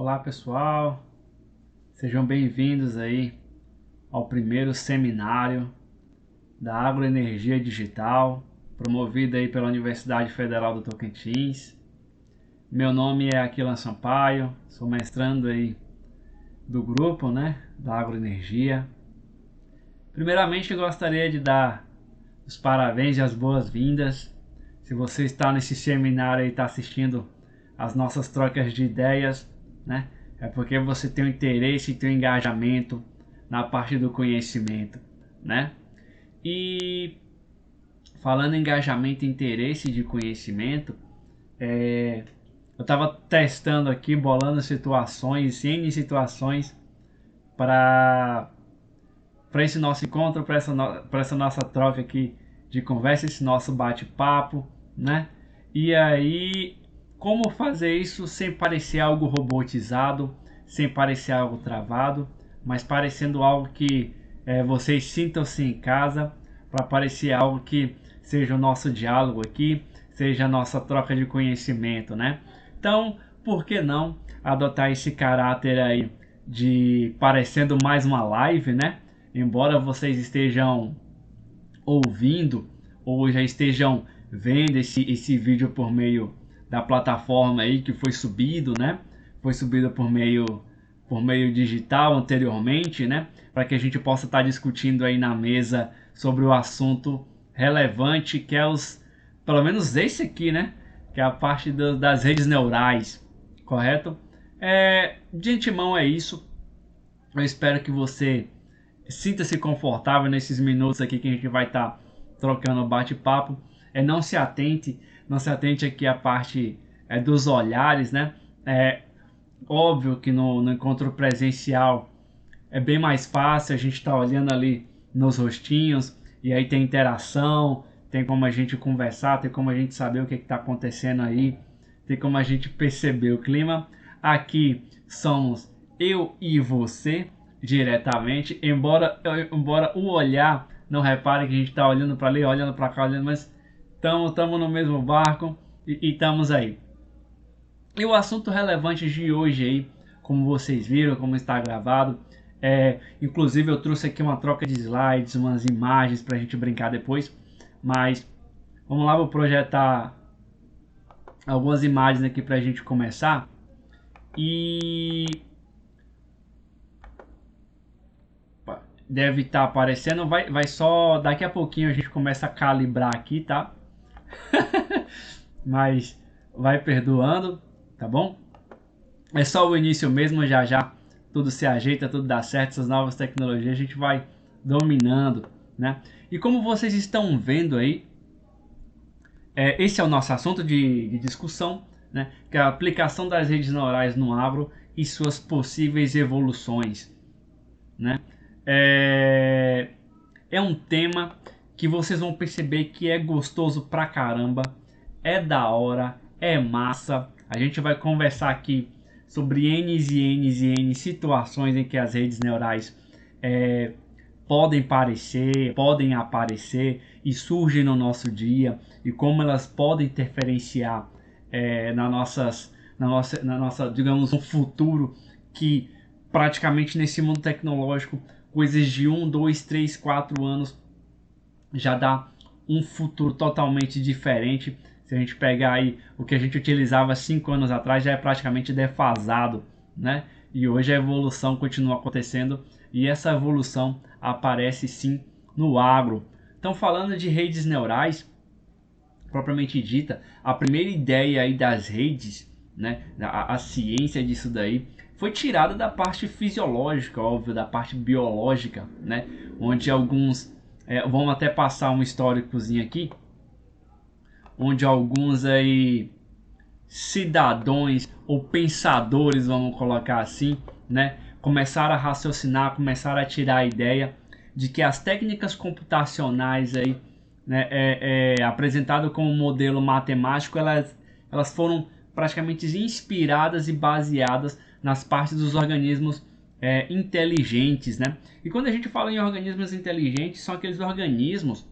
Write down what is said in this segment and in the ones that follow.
Olá pessoal, sejam bem-vindos aí ao primeiro seminário da Agroenergia Digital, promovido aí pela Universidade Federal do Tocantins. Meu nome é Aquilan Sampaio, sou mestrando aí do grupo, da Agroenergia. Primeiramente, eu gostaria de dar os parabéns e as boas-vindas. Se você está nesse seminário e está assistindo as nossas trocas de ideias, é porque você tem um interesse e tem um engajamento na parte do conhecimento, E falando em engajamento, interesse de conhecimento, eu estava testando aqui, bolando situações, N situações para esse nosso encontro, para essa nossa troca aqui de conversa, esse nosso bate-papo, E aí, como fazer isso sem parecer algo robotizado, sem parecer algo travado, mas parecendo algo que vocês sintam-se em casa, para parecer algo que seja o nosso diálogo aqui, seja a nossa troca de conhecimento, Então, por que não adotar esse caráter aí de parecendo mais uma live, Embora vocês estejam ouvindo ou já estejam vendo esse vídeo por meio da plataforma aí que foi subido, Foi subido por meio digital anteriormente, Para que a gente possa estar discutindo aí na mesa sobre o assunto relevante que é pelo menos esse aqui, Que é a parte das redes neurais, correto? De antemão é isso. Eu espero que você sinta-se confortável nesses minutos aqui que a gente vai estar trocando bate-papo. Não se atente aqui à parte dos olhares, É óbvio que no encontro presencial é bem mais fácil, a gente está olhando ali nos rostinhos e aí tem interação, tem como a gente conversar, tem como a gente saber o que está acontecendo aí, tem como a gente perceber o clima. Aqui somos eu e você diretamente, embora o olhar não repare que a gente está olhando para ali, olhando para cá, olhando, mas estamos no mesmo barco e estamos aí. E o assunto relevante de hoje aí, como vocês viram, como está gravado, inclusive eu trouxe aqui uma troca de slides, umas imagens para a gente brincar depois, mas vamos lá, vou projetar algumas imagens aqui para a gente começar. E deve estar aparecendo, vai só daqui a pouquinho a gente começa a calibrar aqui, tá? Mas vai perdoando, tá bom? É só o início mesmo, já tudo se ajeita, tudo dá certo, essas novas tecnologias a gente vai dominando, E como vocês estão vendo aí, esse é o nosso assunto de discussão, Que é a aplicação das redes neurais no agro e suas possíveis evoluções, É um tema que vocês vão perceber que é gostoso pra caramba, é da hora, é massa. A gente vai conversar aqui sobre N e N situações em que as redes neurais podem aparecer e surgem no nosso dia e como elas podem interferenciar na nossa, digamos, um futuro que praticamente nesse mundo tecnológico, coisas de 1, 2, 3, 4 anos já dá um futuro totalmente diferente. Se a gente pegar aí o que a gente utilizava 5 anos atrás, já é praticamente defasado, E hoje a evolução continua acontecendo e essa evolução aparece sim no agro. Então, falando de redes neurais, propriamente dita, a primeira ideia aí das redes, a ciência disso daí, foi tirada da parte fisiológica, óbvio, da parte biológica, Onde alguns, vamos até passar um históricozinho aqui, onde alguns aí cidadãos ou pensadores, vamos colocar assim, começaram a raciocinar, começaram a tirar a ideia de que as técnicas computacionais aí, apresentado como modelo matemático, elas foram praticamente inspiradas e baseadas nas partes dos organismos inteligentes, E quando a gente fala em organismos inteligentes, são aqueles organismos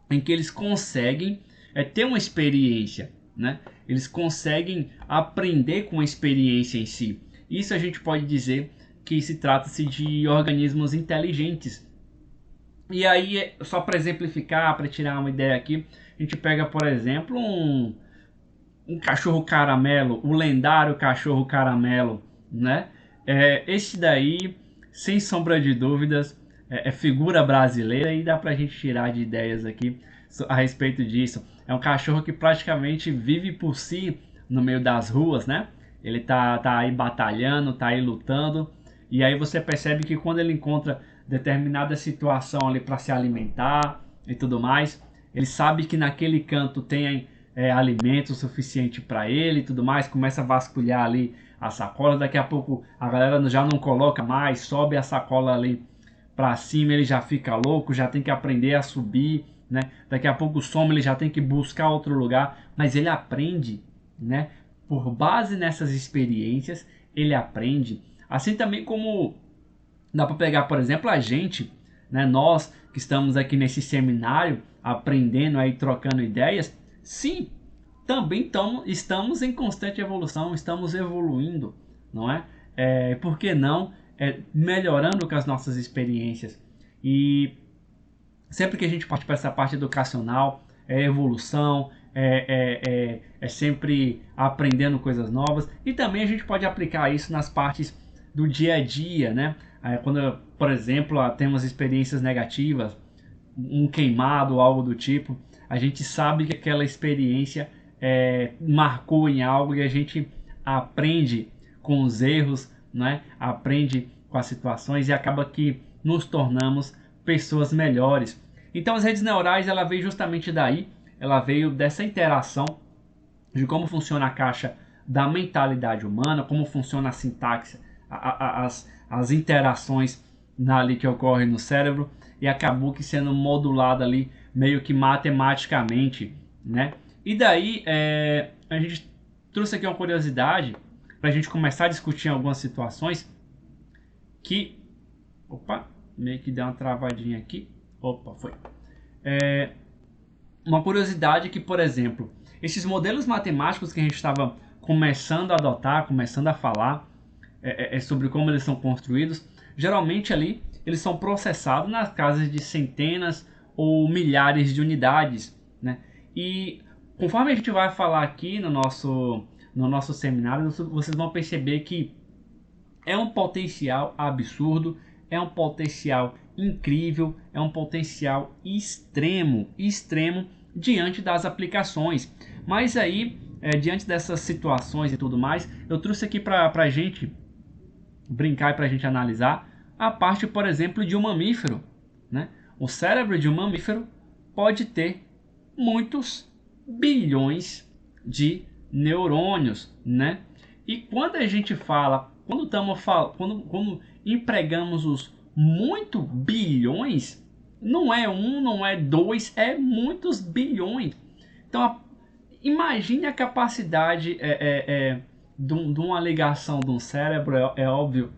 em que eles conseguem ter uma experiência, Eles conseguem aprender com a experiência em si. Isso a gente pode dizer que se trata-se de organismos inteligentes. E aí, só para exemplificar, para tirar uma ideia aqui, a gente pega, por exemplo, um cachorro caramelo, o lendário cachorro caramelo, né? Esse daí, sem sombra de dúvidas, é figura brasileira e dá pra gente tirar de ideias aqui a respeito disso. É um cachorro que praticamente vive por si no meio das ruas, né? Ele tá aí batalhando, tá aí lutando, e aí você percebe que quando ele encontra determinada situação ali para se alimentar e tudo mais, ele sabe que naquele canto tem alimento suficiente para ele e tudo mais, começa a vasculhar ali a sacola, daqui a pouco a galera já não coloca mais, sobe a sacola ali para cima, ele já fica louco, já tem que aprender a subir, né? Daqui a pouco some, ele já tem que buscar outro lugar, mas ele aprende, né? Por base nessas experiências, ele aprende. Assim também como dá para pegar, por exemplo, a gente, né? Nós que estamos aqui nesse seminário, aprendendo aí, trocando ideias, sim, também estamos em constante evolução, estamos evoluindo, não é? Por que não? Melhorando com as nossas experiências. E sempre que a gente parte para essa parte educacional, é evolução, é sempre aprendendo coisas novas. E também a gente pode aplicar isso nas partes do dia a dia, né? Quando, por exemplo, temos experiências negativas, um queimado, algo do tipo, a gente sabe que aquela experiência marcou em algo e a gente aprende com os erros, né? Aprende com as situações e acaba que nos tornamos pessoas melhores. Então as redes neurais, ela veio justamente daí, ela veio dessa interação de como funciona a caixa da mentalidade humana, como funciona a sintaxe, as interações ali que ocorrem no cérebro, e acabou que sendo modulada ali meio que matematicamente, né? E daí a gente trouxe aqui uma curiosidade para a gente começar a discutir algumas situações que... Opa, meio que deu uma travadinha aqui. Opa, foi. Uma curiosidade que, por exemplo, esses modelos matemáticos que a gente estava começando a adotar, começando a falar sobre como eles são construídos, geralmente ali eles são processados nas casas de centenas ou milhares de unidades, né? E conforme a gente vai falar aqui no nosso seminário, vocês vão perceber que é um potencial absurdo, é um potencial incrível, é um potencial extremo diante das aplicações. Mas aí, diante dessas situações e tudo mais, eu trouxe aqui para a gente brincar e para a gente analisar a parte, por exemplo, de um mamífero, né? O cérebro de um mamífero pode ter muitos bilhões de neurônios, né? E quando a gente fala, quando empregamos os muito bilhões, não é um, não é dois, é muitos bilhões. Então, imagine a capacidade de uma ligação de um cérebro. É óbvio,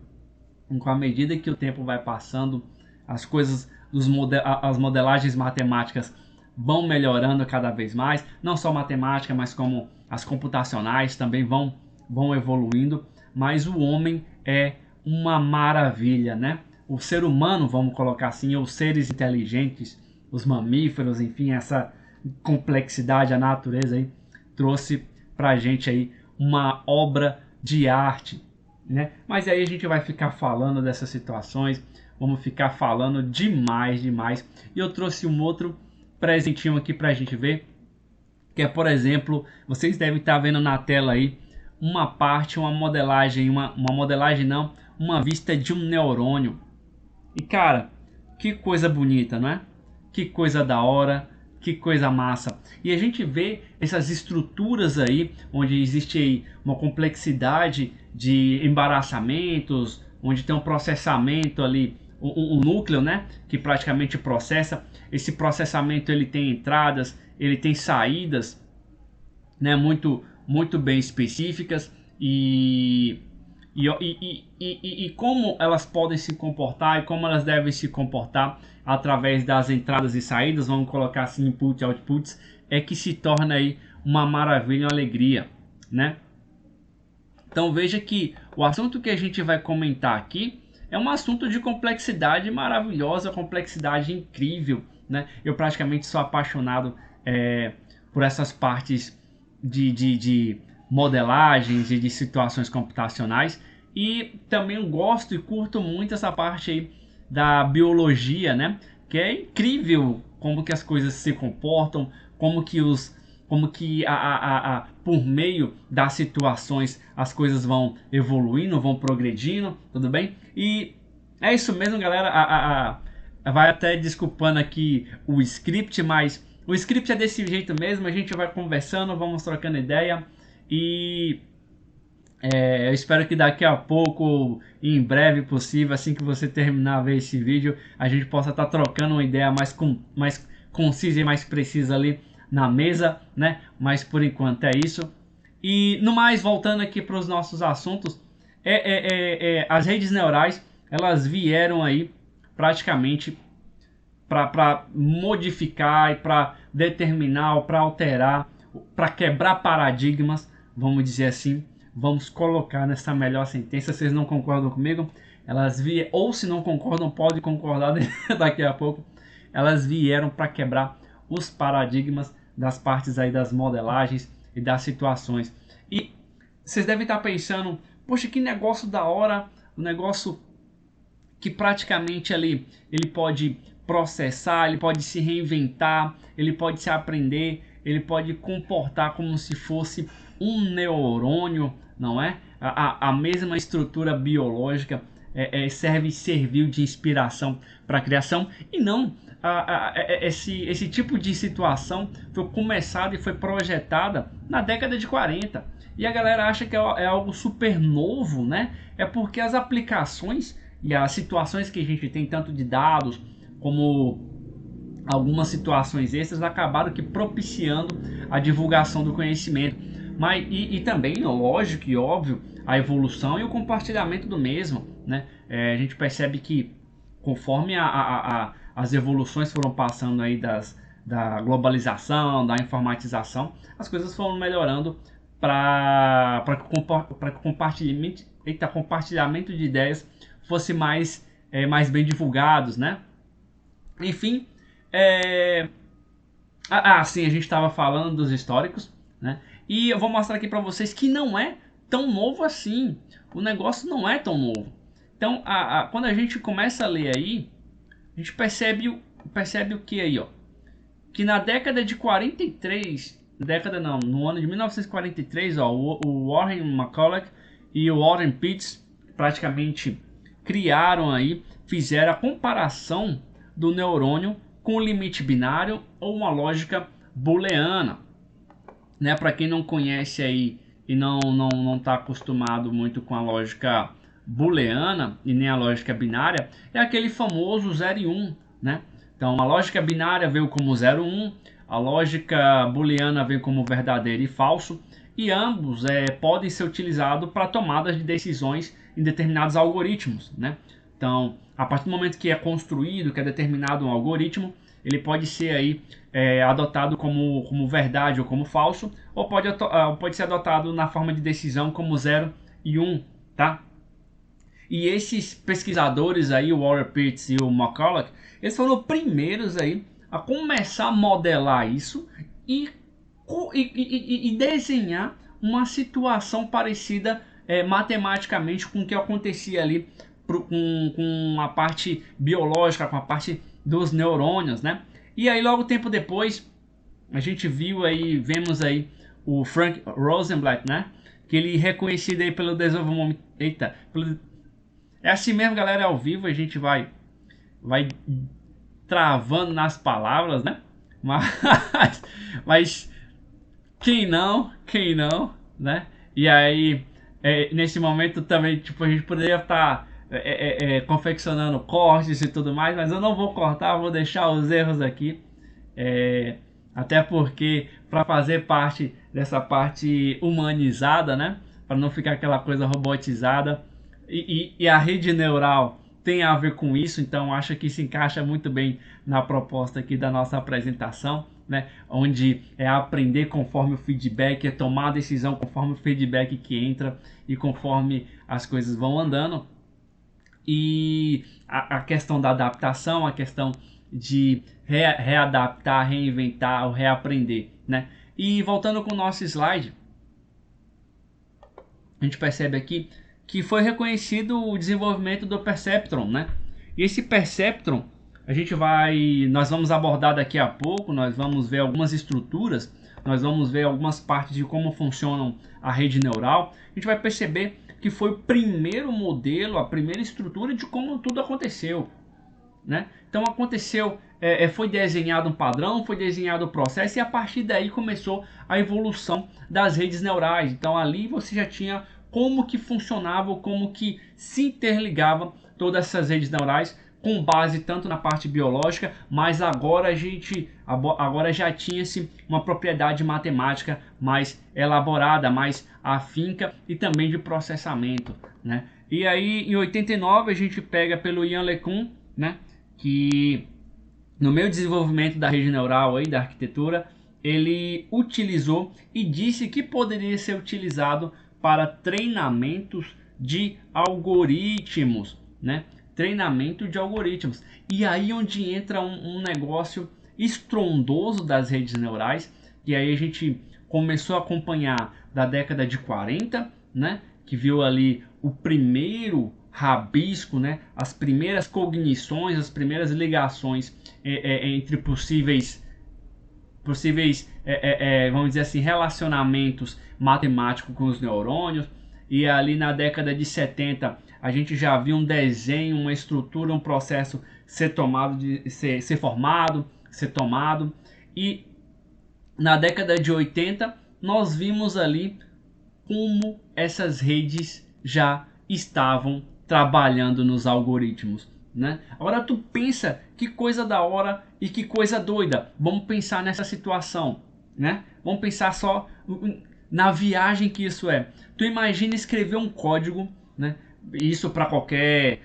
com a medida que o tempo vai passando, as coisas, as modelagens matemáticas vão melhorando cada vez mais. Não só matemática, mas como as computacionais também vão evoluindo. Mas o homem é uma maravilha, né? O ser humano, vamos colocar assim, os seres inteligentes, os mamíferos, enfim, essa complexidade, a natureza aí trouxe pra gente aí uma obra de arte, né? Mas aí a gente vai ficar falando dessas situações, vamos ficar falando demais. E eu trouxe um outro presentinho aqui pra gente ver, que é, por exemplo, vocês devem estar vendo na tela aí uma modelagem, uma vista de um neurônio. E cara, que coisa bonita, não é? Que coisa da hora, que coisa massa. E a gente vê essas estruturas aí, onde existe aí uma complexidade de embaraçamentos, onde tem um processamento ali, um núcleo, né? Que praticamente processa. Esse processamento ele tem entradas, ele tem saídas, né? Muito bem específicas e como elas podem se comportar e como elas devem se comportar através das entradas e saídas, vamos colocar assim, input e outputs, é que se torna aí uma maravilha, uma alegria, né? Então veja que o assunto que a gente vai comentar aqui é um assunto de complexidade maravilhosa, complexidade incrível, né? Eu praticamente sou apaixonado por essas partes de modelagens e de situações computacionais, e também gosto e curto muito essa parte aí da biologia, né? Que é incrível como que as coisas se comportam, como que por meio das situações as coisas vão evoluindo, vão progredindo, tudo bem? E é isso mesmo, galera. Vai até desculpando aqui o script, mas o script é desse jeito mesmo. A gente vai conversando, vamos trocando ideia e eu espero que daqui a pouco, em breve possível, assim que você terminar de ver esse vídeo, a gente possa estar trocando uma ideia mais concisa e mais precisa ali na mesa, né? Mas por enquanto é isso. E no mais, voltando aqui para os nossos assuntos, as redes neurais, elas vieram aí praticamente para modificar e para determinar, para alterar, para quebrar paradigmas, vamos dizer assim. Vamos colocar nessa melhor sentença. Vocês não concordam comigo? Elas vieram, ou se não concordam, pode concordar daqui a pouco. Elas vieram para quebrar os paradigmas das partes aí das modelagens e das situações. E vocês devem estar pensando, poxa, que negócio da hora, um negócio que praticamente ali ele pode processar, ele pode se reinventar, ele pode se aprender, ele pode comportar como se fosse um neurônio, não é? A mesma estrutura biológica serviu de inspiração para a criação, e não esse tipo de situação foi começada e foi projetada na década de 40, e a galera acha que é algo super novo, né? É porque as aplicações e as situações que a gente tem, tanto de dados como algumas situações extras, acabaram que propiciando a divulgação do conhecimento. Mas, e também, lógico e óbvio, a evolução e o compartilhamento do mesmo, né? A gente percebe que conforme as evoluções foram passando aí da globalização, da informatização, as coisas foram melhorando para que o compartilhamento de ideias fosse mais bem divulgados, né? Enfim, sim, a gente estava falando dos históricos, né? E eu vou mostrar aqui para vocês que não é tão novo assim. O negócio não é tão novo. Então, quando a gente começa a ler aí, a gente percebe o que aí, ó? Que na década de 43, no ano de 1943, ó, o Warren McCulloch e o Warren Pitts praticamente criaram aí, fizeram a comparação do neurônio com o limite binário ou uma lógica booleana, né? Para quem não conhece aí e não está acostumado muito com a lógica booleana e nem a lógica binária, é aquele famoso 0 e 1, né? Então a lógica binária veio como 0 e 1, a lógica booleana veio como verdadeiro e falso, e ambos podem ser utilizados para tomadas de decisões em determinados algoritmos, né? Então, a partir do momento que é construído, que é determinado um algoritmo, ele pode ser aí adotado como verdade ou como falso, ou pode ser adotado na forma de decisão como 0 e 1, tá? E esses pesquisadores aí, o Warren Pitts e o McCulloch, eles foram os primeiros aí a começar a modelar isso e desenhar uma situação parecida matematicamente com o que acontecia ali com a parte biológica, com a parte dos neurônios, né? E aí logo tempo depois a gente vemos aí o Frank Rosenblatt, né? Que ele reconhecido aí pelo desenvolvimento, é assim mesmo, galera, é ao vivo, a gente vai travando nas palavras, né? Mas quem não, né? E aí nesse momento também, tipo, a gente poderia estar confeccionando cortes e tudo mais, mas eu não vou cortar, vou deixar os erros aqui, até porque para fazer parte dessa parte humanizada, né, para não ficar aquela coisa robotizada, e a rede neural tem a ver com isso, então acho que se encaixa muito bem na proposta aqui da nossa apresentação, né? Onde é aprender conforme o feedback, é tomar a decisão conforme o feedback que entra e conforme as coisas vão andando. E a questão da adaptação, a questão de readaptar, reinventar ou reaprender, né? E voltando com o nosso slide, a gente percebe aqui que foi reconhecido o desenvolvimento do Perceptron, né? E esse Perceptron, nós vamos abordar daqui a pouco, nós vamos ver algumas estruturas, nós vamos ver algumas partes de como funcionam a rede neural. A gente vai perceber que foi o primeiro modelo, a primeira estrutura de como tudo aconteceu, né? Então aconteceu, foi desenhado um padrão, foi desenhado o processo e a partir daí começou a evolução das redes neurais. Então ali você já tinha como que funcionava, como que se interligava todas essas redes neurais com base tanto na parte biológica, mas agora já tinha-se uma propriedade matemática mais elaborada, mais afinca e também de processamento, né? E aí em 89 a gente pega pelo Yann LeCun, né, que no meio desenvolvimento da rede neural aí, da arquitetura, ele utilizou e disse que poderia ser utilizado para treinamentos de algoritmos, né? Treinamento de algoritmos. E aí onde entra um negócio estrondoso das redes neurais, e aí a gente começou a acompanhar da década de 40, né? Que viu ali o primeiro rabisco, né? As primeiras cognições, as primeiras ligações entre possíveis vamos dizer assim, relacionamentos matemáticos com os neurônios. E ali na década de 70 a gente já viu um desenho, uma estrutura, um processo ser formado, ser tomado. E na década de 80 nós vimos ali como essas redes já estavam trabalhando nos algoritmos, né? Agora tu pensa que coisa da hora e que coisa doida. Vamos pensar nessa situação, né? Vamos pensar só na viagem que isso é. Tu imagina escrever um código, né? Isso para qualquer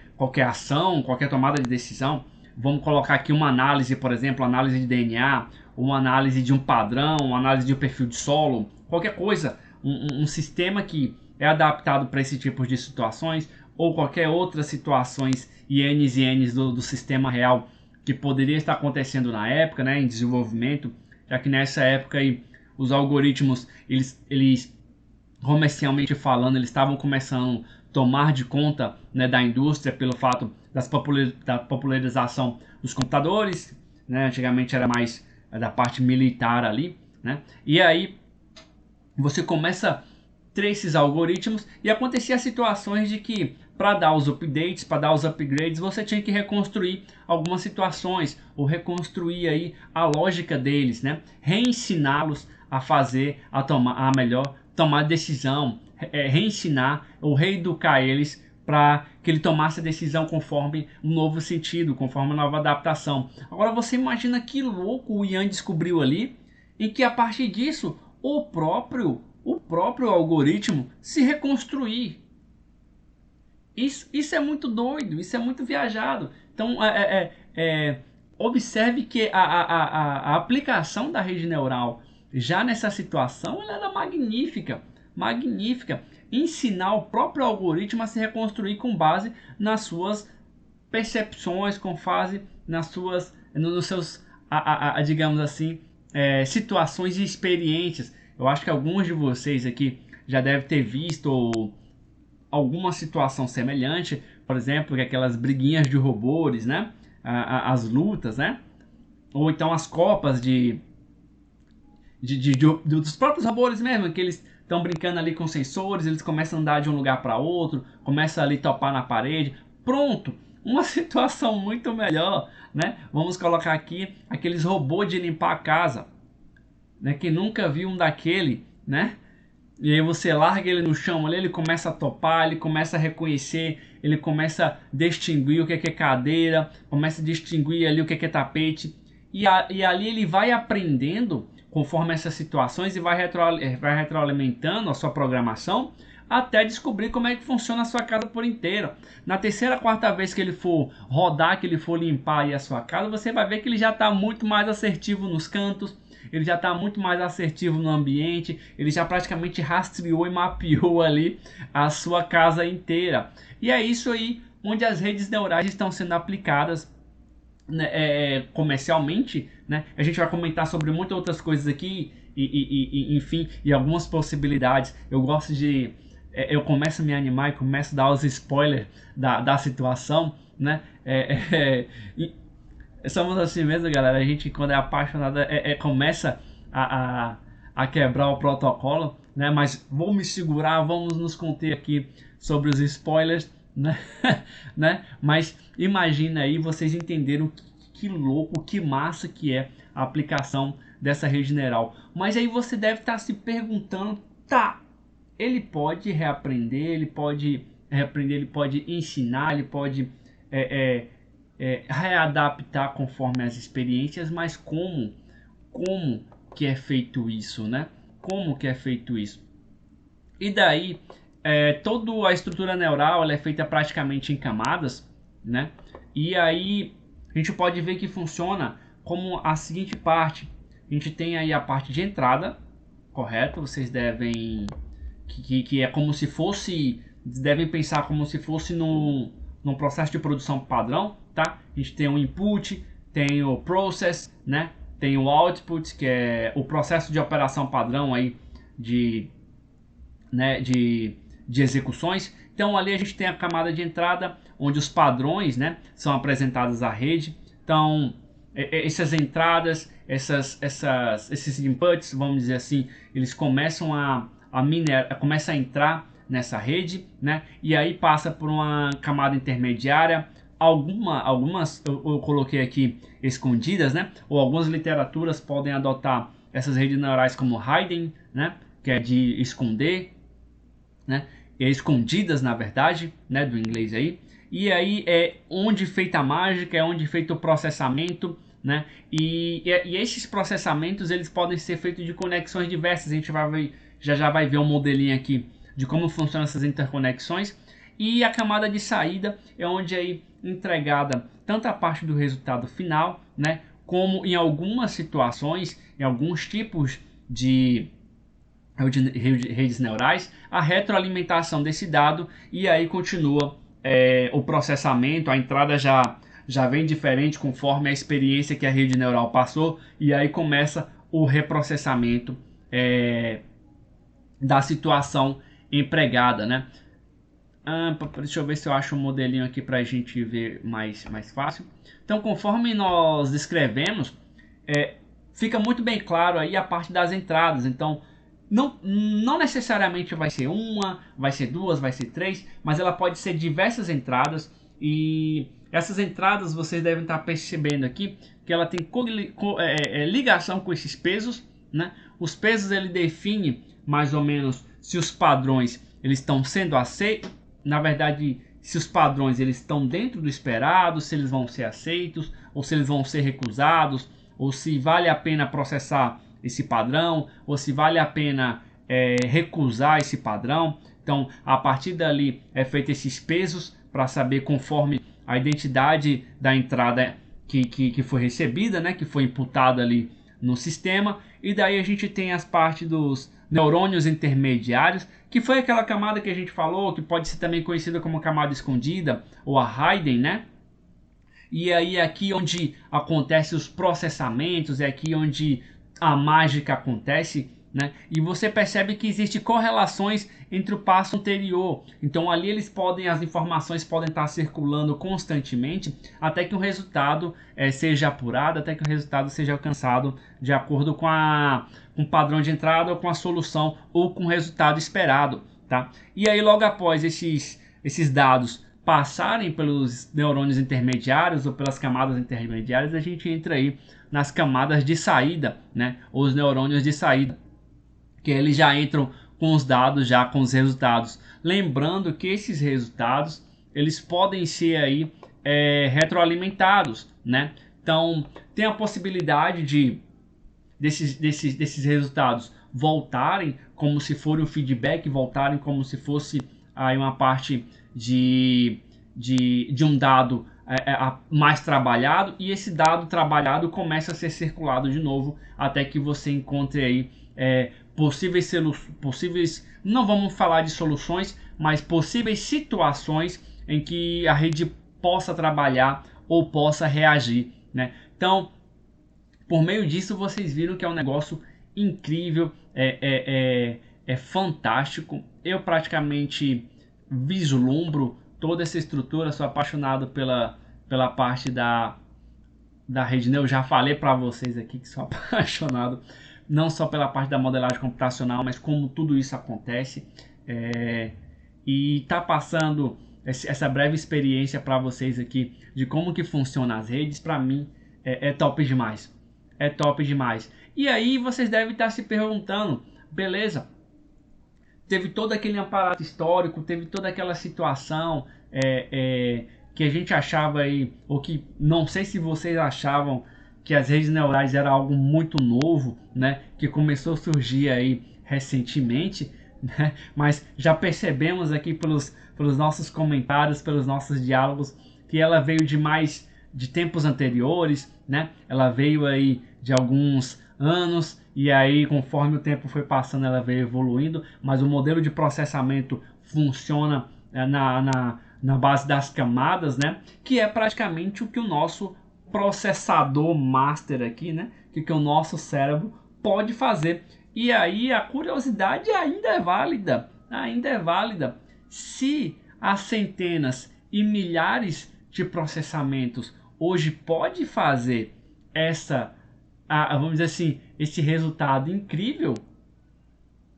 ação, qualquer tomada de decisão. Vamos colocar aqui uma análise, por exemplo, análise de DNA, uma análise de um padrão, uma análise de um perfil de solo, qualquer coisa, um sistema que é adaptado para esse tipo de situações ou qualquer outras situações e N's do sistema real que poderia estar acontecendo na época, né, em desenvolvimento, já que nessa época aí, os algoritmos, eles comercialmente falando, eles estavam começando a tomar de conta, né, da indústria pelo fato da popularização dos computadores, né, antigamente era mais da parte militar ali, né, e aí você começa a ter esses algoritmos e acontecia situações de que para dar os updates, para dar os upgrades, você tinha que reconstruir algumas situações ou reconstruir aí a lógica deles, né? Reensiná-los a fazer, a melhor tomar decisão, reensinar ou reeducar eles para que ele tomasse a decisão conforme um novo sentido, conforme uma nova adaptação. Agora você imagina que louco o Yann descobriu ali, em que a partir disso o próprio algoritmo se reconstruir. Isso é muito doido, isso é muito viajado. Então, observe que a aplicação da rede neural já nessa situação ela era magnífica, magnífica. Ensinar o próprio algoritmo a se reconstruir com base nas suas percepções, com base nos seus, digamos assim, situações e experiências. Eu acho que alguns de vocês aqui já devem ter visto alguma situação semelhante, por exemplo, aquelas briguinhas de robôs, né? As lutas, né? Ou então as copas dos próprios robôs mesmo, que eles estão brincando ali com sensores, eles começam a andar de um lugar para outro, começam ali a topar na parede. Pronto, uma situação muito melhor, né? Vamos colocar aqui aqueles robôs de limpar a casa, né? Que nunca viu um daquele, né? E aí você larga ele no chão ali, ele começa a topar, ele começa a reconhecer, ele começa a distinguir o que é cadeira, começa a distinguir ali o que é tapete. E ali ele vai aprendendo conforme essas situações e vai retroalimentando a sua programação até descobrir como é que funciona a sua casa por inteiro. Na terceira, quarta vez que ele for rodar, que ele for limpar aí a sua casa, você vai ver que ele já está muito mais assertivo nos cantos, ele já está muito mais assertivo no ambiente, ele já praticamente rastreou e mapeou ali a sua casa inteira. E é isso aí onde as redes neurais estão sendo aplicadas, né, comercialmente, né? A gente vai comentar sobre muitas outras coisas aqui enfim, e algumas possibilidades. Eu gosto de eu começo a me animar e começo a dar os spoilers da situação, né? Somos assim mesmo, galera. A gente, quando é apaixonado, começa a quebrar o protocolo, né? Mas vou me segurar, vamos nos conter aqui sobre os spoilers, né? né? Mas imagina aí, vocês entenderam que louco, que massa que é a aplicação dessa rede neural. Mas aí você deve estar se perguntando, tá, ele pode reaprender, ele pode ensinar, ele pode readaptar conforme as experiências, mas como que é feito isso, né? Como que é feito isso? E daí, toda a estrutura neural ela é feita praticamente em camadas, né? E aí a gente pode ver que funciona como a seguinte parte. A gente tem aí a parte de entrada, correto? Vocês devem que é como se fosse, devem pensar como se fosse num processo de produção padrão, tá? A gente tem o input, tem o process, né? Tem o output, que é o processo de operação padrão aí de execuções. Então ali a gente tem a camada de entrada, onde os padrões, né, são apresentados à rede. Então essas entradas, esses inputs, vamos dizer assim, eles começam começa a entrar nessa rede, né? E aí passa por uma camada intermediária. Algumas eu coloquei aqui escondidas, né? Ou algumas literaturas podem adotar essas redes neurais como hidden, né? Que é de esconder, né? Escondidas, na verdade, né? Do inglês aí. E aí é onde feita a mágica, é onde feito o processamento, né? E esses processamentos eles podem ser feitos de conexões diversas. A gente vai ver, já vai ver um modelinho aqui de como funcionam essas interconexões. E a camada de saída é onde é entregada tanto a parte do resultado final, né? Como em algumas situações, em alguns tipos de redes neurais, a retroalimentação desse dado e aí continua o processamento, a entrada já vem diferente conforme a experiência que a rede neural passou e aí começa o reprocessamento da situação empregada, né? Deixa eu ver se eu acho um modelinho aqui para a gente ver mais fácil. Então, conforme nós descrevemos, fica muito bem claro aí a parte das entradas. Então, não necessariamente vai ser uma, vai ser duas, vai ser três, mas ela pode ser diversas entradas. E essas entradas vocês devem estar percebendo aqui que ela tem ligação com esses pesos, né? Os pesos ele define mais ou menos se os padrões eles estão sendo aceitos, na verdade, se os padrões eles estão dentro do esperado, se eles vão ser aceitos ou se eles vão ser recusados, ou se vale a pena processar esse padrão, ou se vale a pena recusar esse padrão. Então, a partir dali é feito esses pesos para saber conforme a identidade da entrada que foi recebida, né, que foi imputada ali no sistema. E daí a gente tem as partes dos neurônios intermediários, que foi aquela camada que a gente falou, que pode ser também conhecida como camada escondida, ou a hidden, né? E aí é aqui onde acontecem os processamentos, é aqui onde a mágica acontece, né? E você percebe que existe correlações entre o passo anterior. Então ali as informações podem estar circulando constantemente até que o resultado seja apurado, até que o resultado seja alcançado de acordo com o padrão de entrada ou com a solução ou com o resultado esperado, tá? E aí logo após esses dados passarem pelos neurônios intermediários ou pelas camadas intermediárias, a gente entra aí nas camadas de saída, né? Os neurônios de saída, que eles já entram com os dados, já com os resultados. Lembrando que esses resultados, eles podem ser aí retroalimentados, né? Então, tem a possibilidade desses resultados voltarem como se for um feedback, voltarem como se fosse aí uma parte de um dado mais trabalhado, e esse dado trabalhado começa a ser circulado de novo até que você encontre aí possíveis, não vamos falar de soluções, mas possíveis situações em que a rede possa trabalhar ou possa reagir, né? Então, por meio disso, vocês viram que é um negócio incrível, é fantástico. Eu praticamente vislumbro toda essa estrutura, sou apaixonado pela parte da rede, né? Eu já falei para vocês aqui que sou apaixonado não só pela parte da modelagem computacional, mas como tudo isso acontece. E tá passando essa breve experiência para vocês aqui de como que funciona as redes, para mim é top demais. É top demais. E aí vocês devem estar se perguntando, beleza, teve todo aquele aparato histórico, teve toda aquela situação que a gente achava aí, ou que não sei se vocês achavam que as redes neurais era algo muito novo, né, que começou a surgir aí recentemente, né, mas já percebemos aqui pelos nossos comentários, pelos nossos diálogos, que ela veio de tempos anteriores, né, ela veio aí de alguns anos, e aí conforme o tempo foi passando ela veio evoluindo, mas o modelo de processamento funciona na base das camadas, né, que é praticamente o que o nosso processador master aqui, né, que o nosso cérebro pode fazer. E aí a curiosidade ainda é válida, se as centenas e milhares de processamentos hoje pode fazer vamos dizer assim, esse resultado incrível,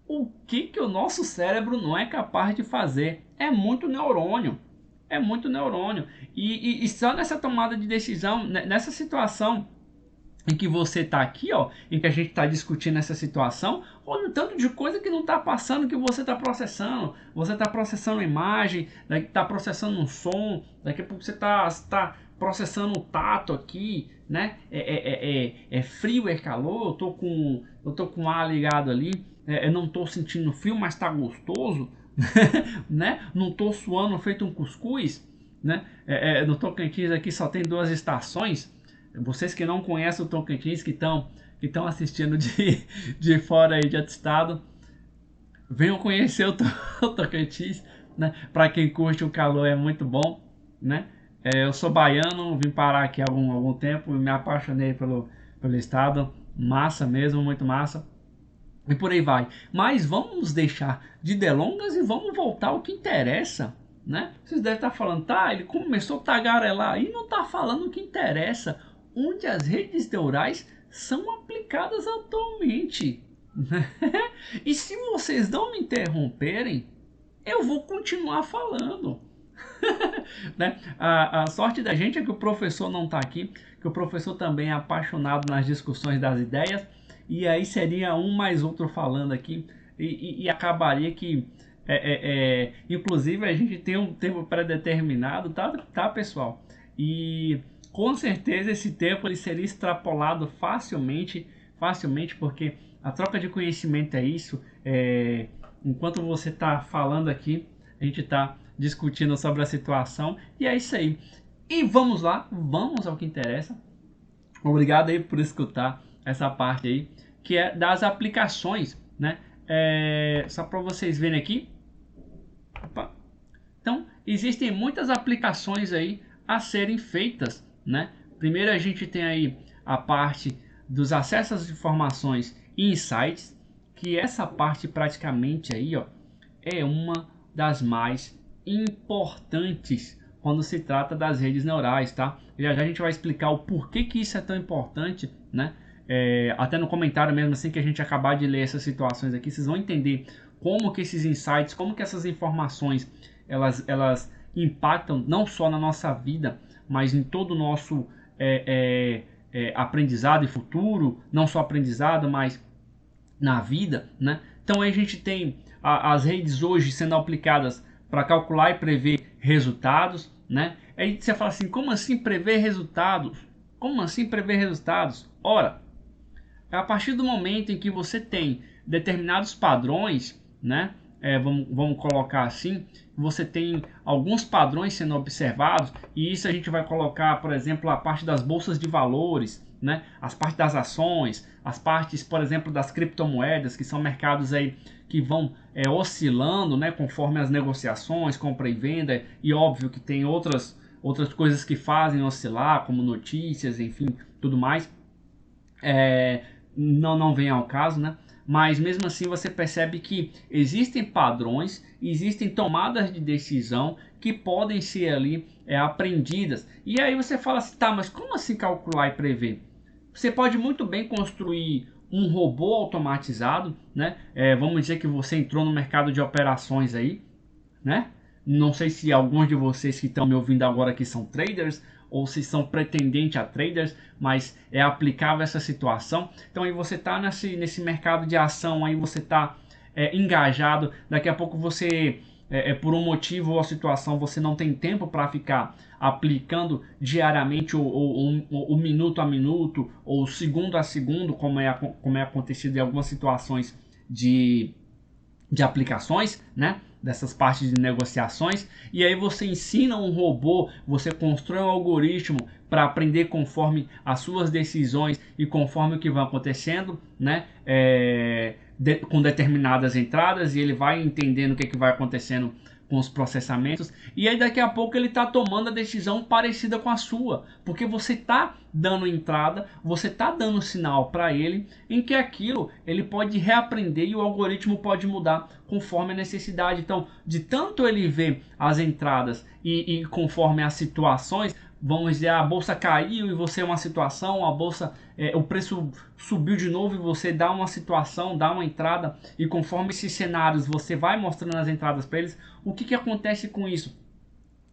o que o nosso cérebro não é capaz de fazer? É muito neurônio. É muito neurônio. E só nessa tomada de decisão, nessa situação em que você está aqui, ó, em que a gente está discutindo essa situação, olha o tanto de coisa que não está passando, que você está processando. Você está processando imagem, daqui está processando um som, daqui a pouco você está processando o tato aqui, né? É frio, é calor, eu tô com o ar ligado ali, eu não estou sentindo frio, mas está gostoso, né? Não estou suando feito um cuscuz, né? No Tocantins aqui só tem 2 estações. Vocês que não conhecem o Tocantins, que estão assistindo de fora aí de outro estado, venham conhecer o Tocantins, né? Para quem curte o calor é muito bom, né? Eu sou baiano, vim parar aqui há algum tempo e me apaixonei pelo estado, massa mesmo, muito massa. E por aí vai. Mas vamos deixar de delongas e vamos voltar ao que interessa, né? Vocês devem estar falando, tá, ele começou a tagarelar e não está falando o que interessa, onde as redes neurais são aplicadas atualmente. E se vocês não me interromperem, eu vou continuar falando. Né? A sorte da gente é que o professor não está aqui, que o professor também é apaixonado nas discussões das ideias, e aí seria um mais outro falando aqui, e acabaria que, inclusive, a gente tem um tempo pré-determinado, tá, pessoal? E com certeza esse tempo ele seria extrapolado facilmente, porque a troca de conhecimento é isso. Enquanto você está falando aqui, a gente está discutindo sobre a situação, e é isso aí. E vamos lá, vamos ao que interessa. Obrigado aí por escutar essa parte aí, que é das aplicações, né? Só para vocês verem aqui. Opa. Então, existem muitas aplicações aí a serem feitas, né? Primeiro a gente tem aí a parte dos acessos às informações e insights, que essa parte praticamente aí, ó, é uma das mais importantes quando se trata das redes neurais, tá? Já já a gente vai explicar o porquê que isso é tão importante, né? Até no comentário mesmo, assim que a gente acabar de ler essas situações aqui, vocês vão entender como que esses insights, como que essas informações, elas impactam não só na nossa vida, mas em todo o nosso aprendizado e futuro, não só aprendizado, mas na vida, né? Então aí a gente tem as redes hoje sendo aplicadas para calcular e prever resultados, né? Aí você fala assim, como assim prever resultados? Como assim prever resultados? Ora, a partir do momento em que você tem determinados padrões, né? Vamos colocar assim, você tem alguns padrões sendo observados, e isso a gente vai colocar, por exemplo, a parte das bolsas de valores, né? As partes das ações, as partes, por exemplo, das criptomoedas, que são mercados aí que vão oscilando, né, conforme as negociações, compra e venda, e óbvio que tem outras coisas que fazem oscilar, como notícias, enfim, tudo mais. Não vem ao caso, né? Mas mesmo assim você percebe que existem padrões, existem tomadas de decisão que podem ser ali aprendidas. E aí você fala assim, tá, mas como assim calcular e prever? Você pode muito bem construir um robô automatizado, né? Vamos dizer que você entrou no mercado de operações aí, né? Não sei se alguns de vocês que estão me ouvindo agora que são traders ou se são pretendentes a traders, mas é aplicável essa situação. Então aí você está nesse mercado de ação, aí você está engajado, daqui a pouco você, por um motivo ou situação, você não tem tempo para ficar aplicando diariamente ou minuto a minuto ou segundo a segundo, como é acontecido em algumas situações de aplicações, né? Dessas partes de negociações, e aí você ensina um robô, você constrói um algoritmo para aprender conforme as suas decisões e conforme o que vai acontecendo, né? Com determinadas entradas, e ele vai entendendo o que vai acontecendo com os processamentos, e aí daqui a pouco ele está tomando a decisão parecida com a sua, porque você está dando entrada, você está dando sinal para ele em que aquilo ele pode reaprender e o algoritmo pode mudar conforme a necessidade. Então, de tanto ele ver as entradas e conforme as situações, vamos dizer, a bolsa caiu e você é uma situação, a bolsa, o preço subiu de novo e você dá uma situação, dá uma entrada, e conforme esses cenários você vai mostrando as entradas para eles, o que acontece com isso?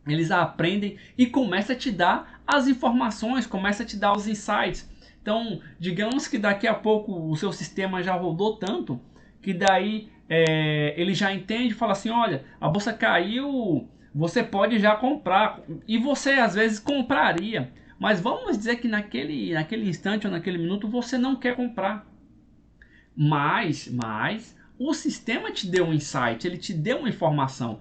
Eles aprendem e começa a te dar as informações, começa a te dar os insights. Então, digamos que daqui a pouco o seu sistema já rodou tanto, que daí ele já entende e fala assim, olha, a bolsa caiu, você pode já comprar, e você às vezes compraria, mas vamos dizer que naquele instante ou naquele minuto você não quer comprar, mas o sistema te deu um insight, ele te deu uma informação.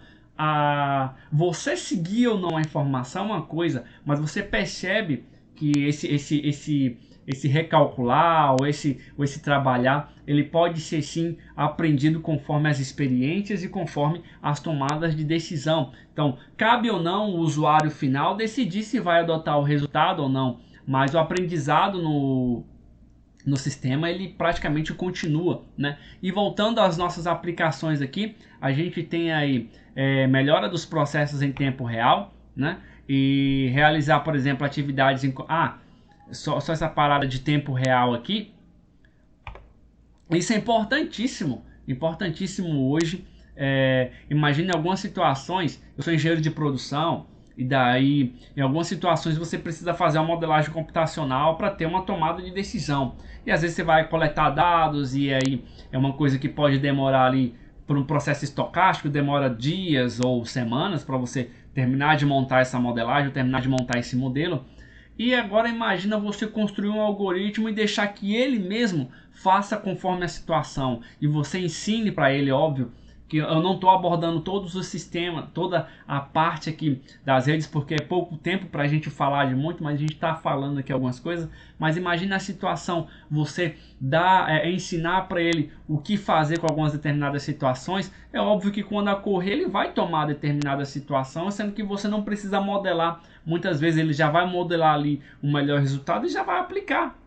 Você seguir ou não a informação é uma coisa, mas você percebe que esse recalcular ou esse trabalhar, ele pode ser sim aprendido conforme as experiências e conforme as tomadas de decisão. Então, cabe ou não o usuário final decidir se vai adotar o resultado ou não, mas o aprendizado no sistema ele praticamente continua, né? E voltando às nossas aplicações aqui, a gente tem aí melhora dos processos em tempo real, né? E realizar, por exemplo, atividades em... só essa parada de tempo real aqui. Isso é importantíssimo, importantíssimo hoje. Imagine algumas situações, eu sou engenheiro de produção, e daí em algumas situações você precisa fazer uma modelagem computacional para ter uma tomada de decisão. E às vezes você vai coletar dados e aí é uma coisa que pode demorar ali por um processo estocástico, demora dias ou semanas para você terminar de montar essa modelagem, terminar de montar esse modelo. E agora imagina você construir um algoritmo e deixar que ele mesmo faça conforme a situação. E você ensine para ele, óbvio, que eu não estou abordando todos os sistemas, toda a parte aqui das redes, porque é pouco tempo para a gente falar de muito, mas a gente está falando aqui algumas coisas. Mas imagina a situação, você ensinar para ele o que fazer com algumas determinadas situações. É óbvio que quando ocorrer ele vai tomar determinada situação, sendo que você não precisa modelar. Muitas vezes ele já vai modelar ali um melhor resultado e já vai aplicar.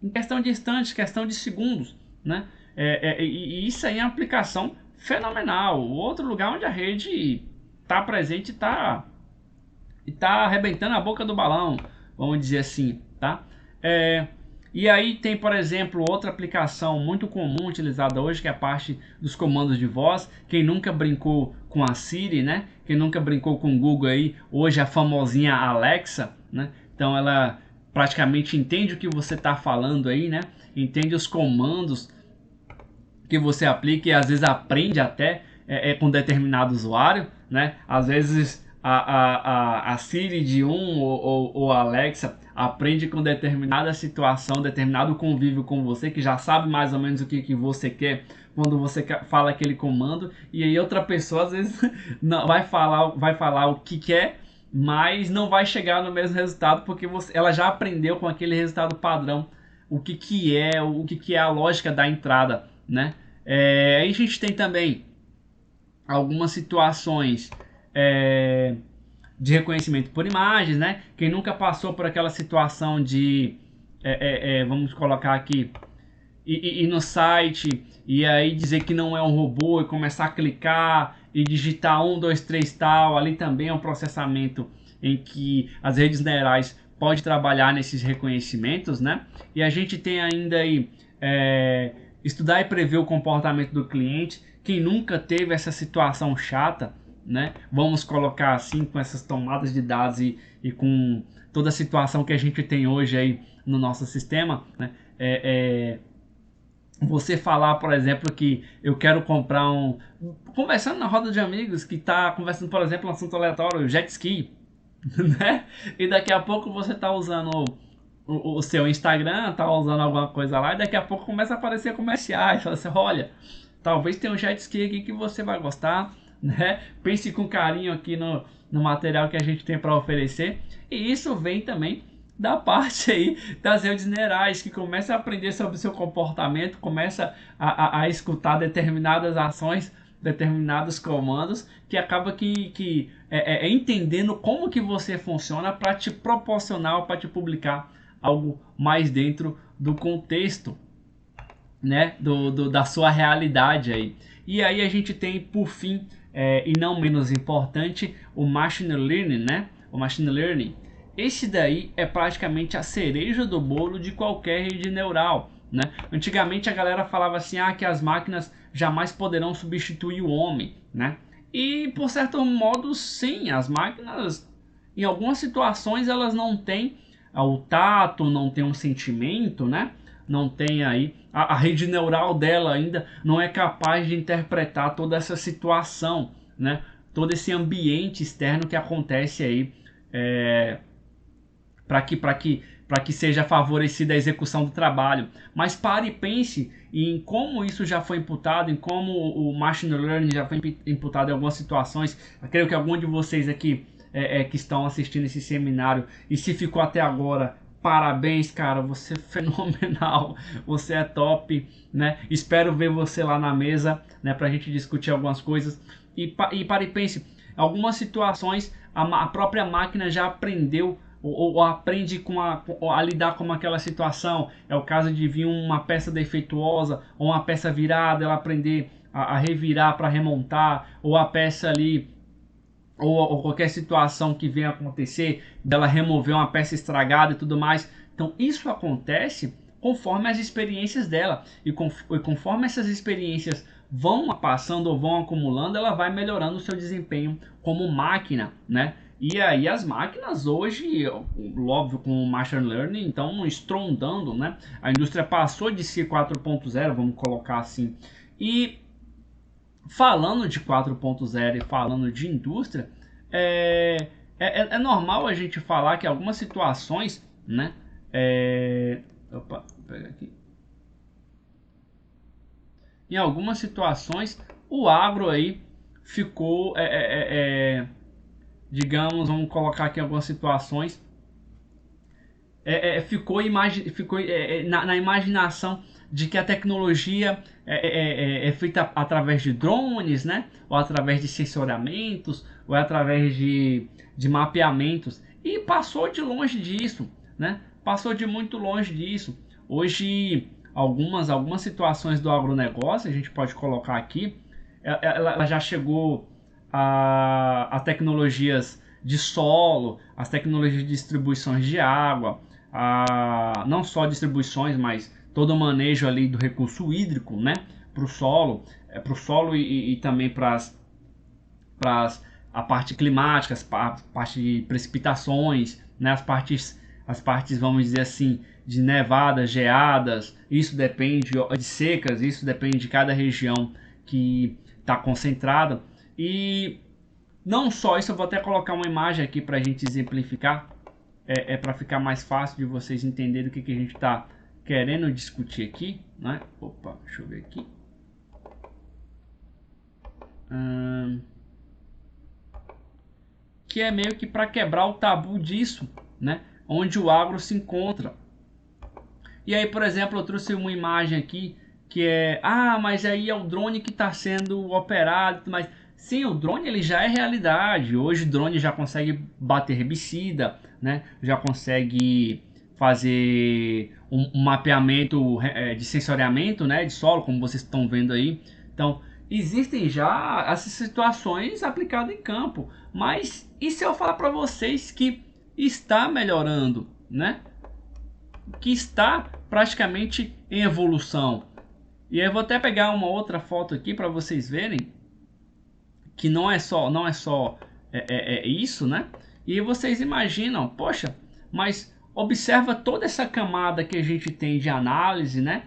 Em questão de instantes, questão de segundos, né? E isso aí é uma aplicação fenomenal. Outro lugar onde a rede está presente e tá arrebentando a boca do balão, vamos dizer assim, tá? E aí tem, por exemplo, outra aplicação muito comum utilizada hoje, que é a parte dos comandos de voz. Quem nunca brincou com a Siri, né? Quem nunca brincou com o Google aí, hoje a famosinha Alexa, né? Então ela praticamente entende o que você está falando aí, né? Entende os comandos que você aplica e às vezes aprende até com determinado usuário, né? Às vezes a Siri de um ou a Alexa aprende com determinada situação, determinado convívio com você, que já sabe mais ou menos o que você quer quando você fala aquele comando, e aí outra pessoa às vezes não vai falar o que quer, mas não vai chegar no mesmo resultado porque ela já aprendeu com aquele resultado padrão o que é a lógica da entrada, né? Aí a gente tem também algumas situações de reconhecimento por imagens, né? Quem nunca passou por aquela situação de, vamos colocar aqui, ir no site e aí dizer que não é um robô e começar a clicar e digitar 1, 2, 3 tal, ali também é um processamento em que as redes neurais pode trabalhar nesses reconhecimentos, né? E a gente tem ainda aí estudar e prever o comportamento do cliente. Quem nunca teve essa situação chata, né? Vamos colocar assim, com essas tomadas de dados e com toda a situação que a gente tem hoje aí no nosso sistema, né? Você falar, por exemplo, que eu quero comprar conversando na roda de amigos, que tá conversando, por exemplo, um assunto aleatório, jet ski, né? E daqui a pouco você tá usando o seu Instagram, tá usando alguma coisa lá, e daqui a pouco começa a aparecer comerciais. Fala assim, olha, talvez tenha um jet ski aqui que você vai gostar, né? Pense com carinho aqui no material que a gente tem para oferecer. E isso vem também da parte aí das redes neurais, que começa a aprender sobre o seu comportamento, começa a escutar determinadas ações, determinados comandos, que acaba que entendendo como que você funciona para te proporcionar, para te publicar algo mais dentro do contexto, né, da sua realidade aí. E aí a gente tem, por fim, e não menos importante, o Machine Learning, né? O Machine Learning. Esse daí é praticamente a cereja do bolo de qualquer rede neural, né? Antigamente a galera falava assim, que as máquinas jamais poderão substituir o homem, né? E por certo modo, sim, as máquinas, em algumas situações, elas não têm o tato, não tem um sentimento, né? Não tem aí a rede neural dela ainda não é capaz de interpretar toda essa situação, né? Todo esse ambiente externo que acontece aí para que seja favorecida a execução do trabalho. Mas pare e pense em como isso já foi imputado, em como o Machine Learning já foi imputado em algumas situações. Eu creio que algum de vocês aqui que estão assistindo esse seminário, e se ficou até agora, parabéns, cara, você é fenomenal, você é top, né? Espero ver você lá na mesa, né, para a gente discutir algumas coisas. E pare e pense, algumas situações a própria máquina já aprendeu ou aprende a lidar com aquela situação. É o caso de vir uma peça defeituosa ou uma peça virada, ela aprender a revirar para remontar, ou a peça ali, ou qualquer situação que venha acontecer, dela remover uma peça estragada e tudo mais. Então isso acontece conforme as experiências dela, e conforme essas experiências vão passando ou vão acumulando, ela vai melhorando o seu desempenho como máquina, né? E aí as máquinas hoje, óbvio, com o Machine Learning, estão estrondando, né? A indústria passou de ser 4.0, vamos colocar assim. E falando de 4.0 e falando de indústria, é normal a gente falar que algumas situações, né? Opa, vou pegar aqui. Em algumas situações, o agro aí ficou, digamos, vamos colocar aqui algumas situações, ficou na imaginação de que a tecnologia é feita através de drones, né? Ou através de sensoriamentos, ou através de mapeamentos. E passou de longe disso, né? Passou de muito longe disso. Hoje, algumas situações do agronegócio, a gente pode colocar aqui, ela já chegou a tecnologias de solo, as tecnologias de distribuições de água, não só distribuições, mas todo o manejo ali do recurso hídrico, né, para o solo e também para a parte climática, a parte de precipitações, né, as partes, vamos dizer assim, de nevadas, geadas. Isso depende de secas, isso depende de cada região que está concentrada. E Não só isso, eu vou até colocar uma imagem aqui para a gente exemplificar, para ficar mais fácil de vocês entenderem o que a gente está querendo discutir aqui, né? Opa, deixa eu ver aqui. Que é meio que para quebrar o tabu disso, né? Onde o agro se encontra. E aí, por exemplo, eu trouxe uma imagem aqui que é, mas aí é o drone que está sendo operado, mas sim, o drone ele já é realidade. Hoje o drone já consegue bater herbicida, né? Já consegue fazer um mapeamento de sensoriamento, né, de solo, como vocês estão vendo aí. Então, existem já essas situações aplicadas em campo, mas e se eu falar para vocês que está melhorando, né? Que está praticamente em evolução. E eu vou até pegar uma outra foto aqui para vocês verem que não é só isso, né? E vocês imaginam, poxa, mas observa toda essa camada que a gente tem de análise, né?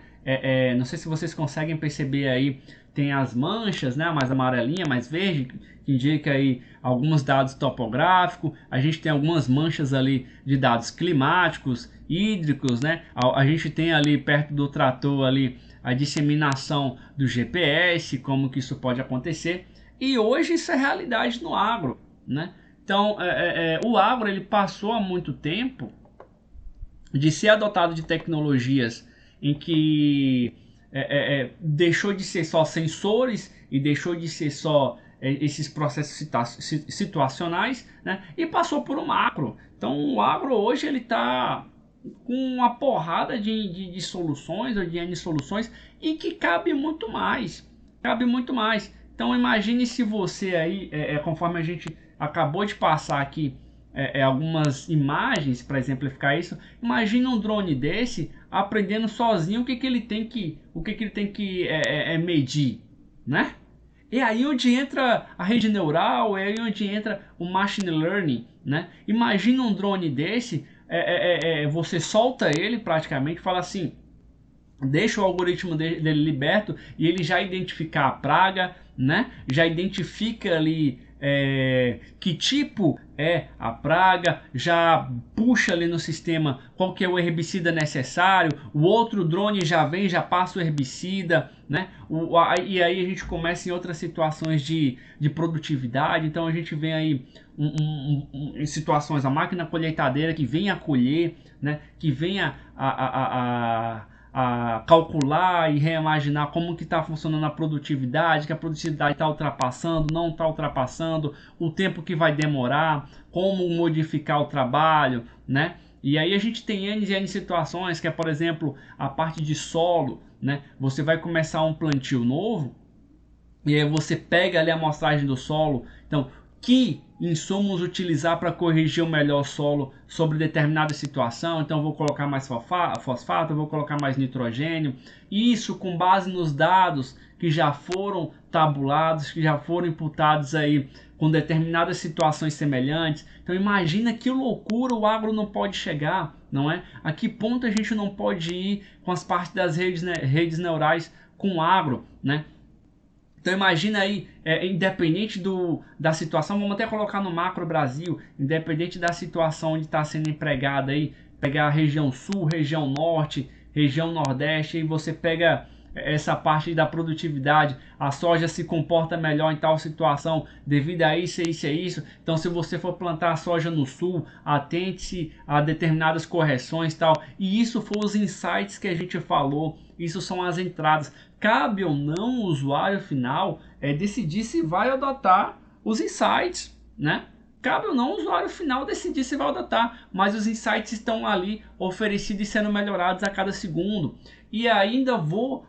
Não sei se vocês conseguem perceber aí, tem as manchas, né? Mais amarelinha, mais verde, que indica aí alguns dados topográficos. A gente tem algumas manchas ali de dados climáticos, hídricos, né? A gente tem ali perto do trator ali a disseminação do GPS, como que isso pode acontecer. E hoje isso é realidade no agro, né? Então, o agro ele passou há muito tempo de ser adotado de tecnologias em que deixou de ser só sensores e deixou de ser só esses processos situacionais, né? E passou por um macro. Então, o agro hoje ele está com uma porrada de soluções ou de N soluções e que cabe muito mais. Cabe muito mais. Então imagine se você aí, conforme a gente acabou de passar aqui algumas imagens para exemplificar isso, imagine um drone desse aprendendo sozinho o que ele tem que, medir, né? É aí onde entra a rede neural, é aí onde entra o machine learning, né? Imagina um drone desse, você solta ele praticamente, fala assim, deixa o algoritmo dele liberto e ele já identificar a praga, né? Já identifica ali que tipo é a praga, já puxa ali no sistema qual que é o herbicida necessário, o outro drone já vem, já passa o herbicida, né? E aí a gente começa em outras situações de produtividade, então a gente vem aí em situações, a máquina colheitadeira que vem a colher, né? Que vem a calcular e reimaginar como que está funcionando a produtividade, que a produtividade está ultrapassando, não está ultrapassando, o tempo que vai demorar, como modificar o trabalho, né? E aí a gente tem N situações que é, por exemplo, a parte de solo, né? Você vai começar um plantio novo e aí você pega ali a amostragem do solo, então que insumos utilizar para corrigir o melhor solo sobre determinada situação. Então eu vou colocar mais fosfato, eu vou colocar mais nitrogênio. Isso com base nos dados que já foram tabulados, que já foram imputados aí com determinadas situações semelhantes. Então imagina que loucura o agro não pode chegar, não é? A que ponto a gente não pode ir com as partes das redes neurais com o agro, né? Então imagina aí, independente da situação, vamos até colocar no macro Brasil, independente da situação onde está sendo empregada aí, pegar a região sul, região norte, região nordeste, e você pega essa parte da produtividade, a soja se comporta melhor em tal situação devido a isso, isso e isso. Então se você for plantar a soja no sul, atente-se a determinadas correções e tal. E isso foram os insights que a gente falou, isso são as entradas. Cabe ou não o usuário final decidir se vai adotar os insights, né? Cabe ou não o usuário final decidir se vai adotar, mas os insights estão ali oferecidos e sendo melhorados a cada segundo. E ainda vou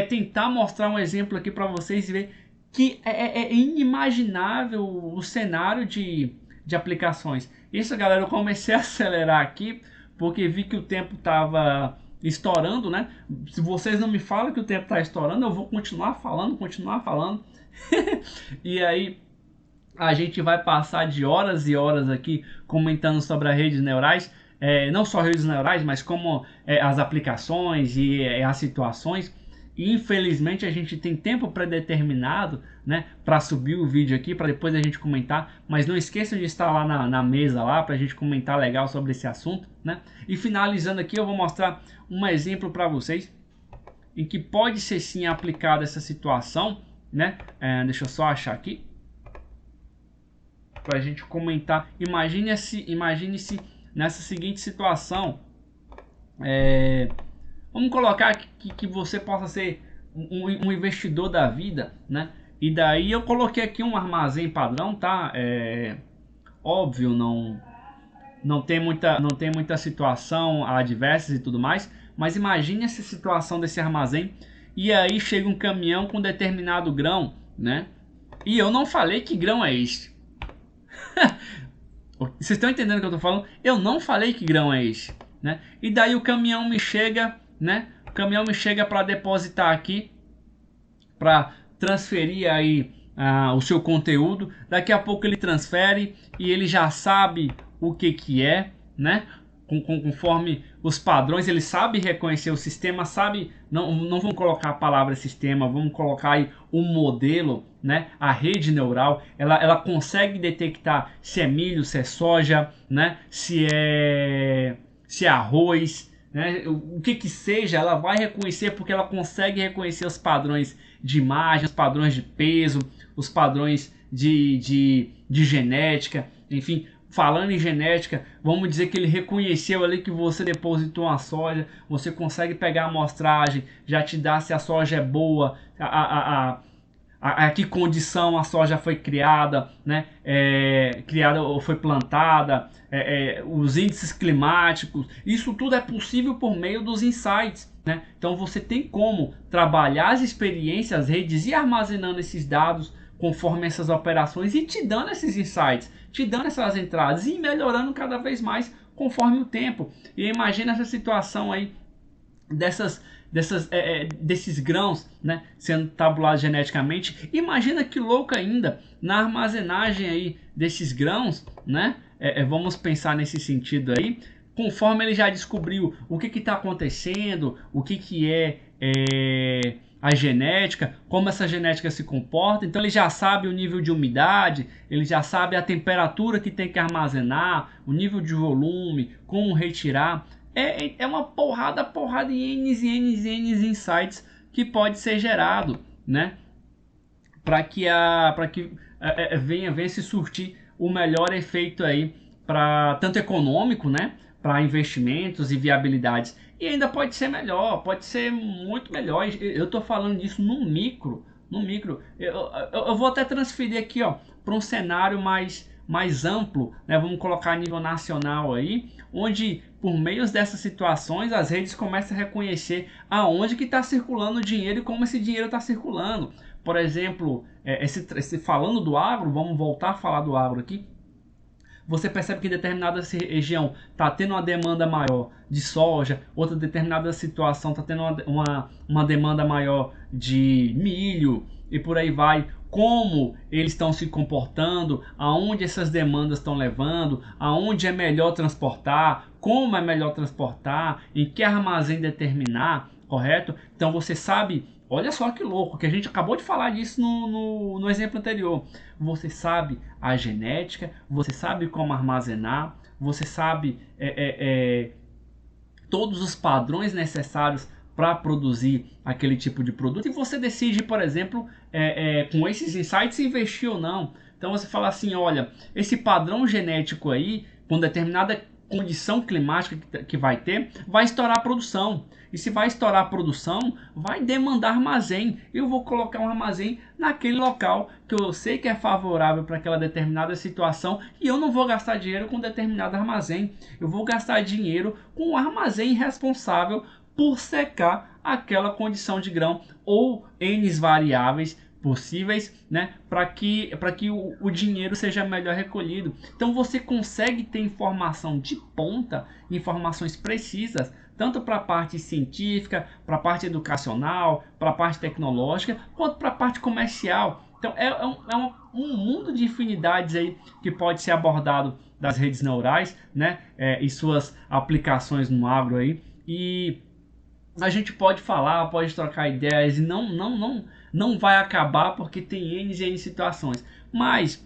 tentar mostrar um exemplo aqui para vocês e ver que é inimaginável o cenário de aplicações. Isso, galera, eu comecei a acelerar aqui porque vi que o tempo estava estourando, né? Se vocês não me falam que o tempo está estourando, eu vou continuar falando. E aí a gente vai passar de horas e horas aqui comentando sobre as redes neurais, não só redes neurais, mas como as aplicações e as situações. e infelizmente a gente tem tempo pré-determinado, né, para subir o vídeo aqui, para depois a gente comentar, mas não esqueçam de estar lá na mesa lá para a gente comentar legal sobre esse assunto, né? E finalizando aqui eu vou mostrar um exemplo para vocês em que pode ser sim aplicada essa situação, né? Deixa eu só achar aqui para a gente comentar. Imagine-se nessa seguinte situação. Vamos colocar que você possa ser um investidor da vida, né? E daí eu coloquei aqui um armazém padrão, tá? Óbvio, não tem muita situação adversa e tudo mais, mas imagine essa situação desse armazém e aí chega um caminhão com determinado grão, né? E eu não falei que grão é este. Vocês estão entendendo o que eu estou falando? Eu não falei que grão é esse, né? E daí o caminhão me chega, né? O caminhão me chega para depositar aqui, para transferir aí o seu conteúdo. Daqui a pouco ele transfere e ele já sabe o que é, né? Conforme os padrões, ele sabe reconhecer o sistema, sabe, não vamos colocar a palavra sistema, vamos colocar aí um modelo, né? A rede neural, ela consegue detectar se é milho, se é soja, né? Se é arroz, né? O que seja, ela vai reconhecer porque ela consegue reconhecer os padrões de imagem, os padrões de peso, os padrões de genética, enfim. Falando em genética, vamos dizer que ele reconheceu ali que você depositou uma soja, você consegue pegar a amostragem, já te dá se a soja é boa, a que condição a soja foi criada, né? Criada ou foi plantada, os índices climáticos, isso tudo é possível por meio dos insights, né? Então você tem como trabalhar as experiências, redes e armazenando esses dados conforme essas operações e te dando esses insights, te dando essas entradas e melhorando cada vez mais conforme o tempo. E imagina essa situação aí desses grãos, né, sendo tabulados geneticamente. Imagina que louco ainda na armazenagem aí desses grãos, né? Vamos pensar nesse sentido aí, conforme ele já descobriu o que está acontecendo, o que é a genética, como essa genética se comporta. Então ele já sabe o nível de umidade, ele já sabe a temperatura que tem que armazenar, o nível de volume, como retirar. É uma porrada de N insights que pode ser gerado, né? Para que venha se surtir o melhor efeito aí, para tanto econômico, né? Para investimentos e viabilidades. E ainda pode ser melhor, pode ser muito melhor. Eu estou falando disso no micro. Eu vou até transferir aqui, ó, para um cenário mais amplo, né? Vamos colocar a nível nacional aí, onde por meio dessas situações as redes começam a reconhecer aonde que está circulando o dinheiro e como esse dinheiro está circulando. Por exemplo, falando do agro, vamos voltar a falar do agro aqui. Você percebe que determinada região está tendo uma demanda maior de soja, outra determinada situação está tendo uma demanda maior de milho e por aí vai. Como eles estão se comportando, aonde essas demandas estão levando, aonde é melhor transportar, como é melhor transportar, em que armazém determinar, correto? Então você sabe. Olha só que louco, que a gente acabou de falar disso no exemplo anterior. Você sabe a genética, você sabe como armazenar, você sabe todos os padrões necessários para produzir aquele tipo de produto e você decide, por exemplo, com esses insights investir ou não. Então você fala assim, olha, esse padrão genético aí, com determinada condição climática que vai ter, vai estourar a produção. E se vai estourar a produção, vai demandar armazém. Eu vou colocar um armazém naquele local que eu sei que é favorável para aquela determinada situação e eu não vou gastar dinheiro com determinado armazém. Eu vou gastar dinheiro com um armazém responsável por secar aquela condição de grão ou N variáveis possíveis, né, para que o dinheiro seja melhor recolhido. Então você consegue ter informação de ponta, informações precisas, tanto para a parte científica, para a parte educacional, para a parte tecnológica, quanto para a parte comercial. Então um mundo de infinidades aí que pode ser abordado das redes neurais, né, e suas aplicações no agro aí. a gente pode falar, pode trocar ideias e não vai acabar porque tem N e N situações. Mas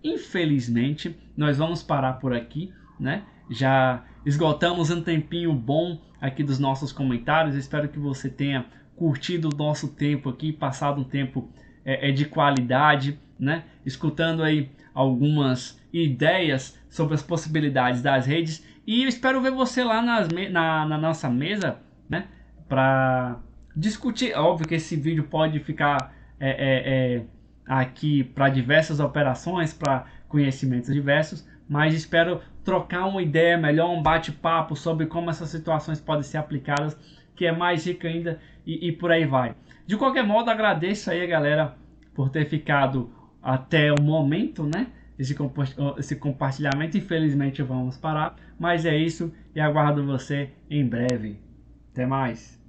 infelizmente nós vamos parar por aqui, né? Já esgotamos um tempinho bom aqui dos nossos comentários. Espero que você tenha curtido o nosso tempo aqui, passado um tempo de qualidade, né? Escutando aí algumas ideias sobre as possibilidades das redes. E eu espero ver você lá na nossa mesa, né? Para discutir. Óbvio que esse vídeo pode ficar aqui para diversas operações, para conhecimentos diversos, mas espero trocar uma ideia melhor, um bate-papo sobre como essas situações podem ser aplicadas, que é mais rica ainda e por aí vai. De qualquer modo, agradeço aí a galera por ter ficado até o momento, né? Esse compartilhamento. Infelizmente vamos parar, mas é isso e aguardo você em breve. Até mais.